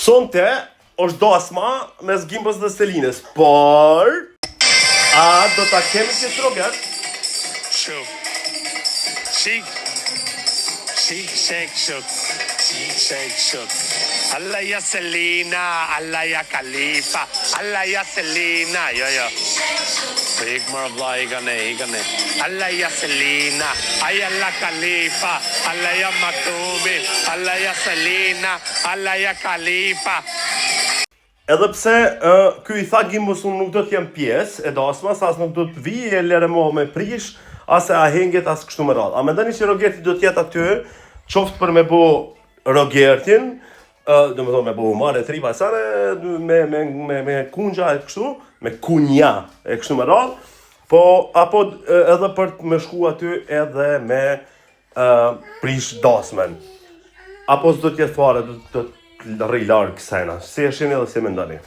Sonte është dasma mes Gimbës dhe Selinës, por a do ta kemi si Roger? Shook. Shake, shook. Allah ya Selena, Allah ya Khalifa, Allah ya Selena, yo. Big Marabla, he gane. Allah ya Selena, ay Allah Khalifa, Allah ya Maktoumi, Allah ya Selena, Allah ya Khalifa. Edhe pse ky i tha Gimbës unë nuk do t'jem pjesë e dasmas, as nuk do të vi e lere mua me prish, as e ahenget, as kështu më radhë. A mendoni që Rogerti do t'jetë aty, qoftë për me bo Rogertin, do me thonë me bo humare tripa sane, me kunja e kështu, me kunja e kështu më radhë, po apo edhe për të me shku aty edhe me prish dasmen. Apo s'do t'jetë fare, do të rri largë kësajna. Si e shini dhe si mendoni?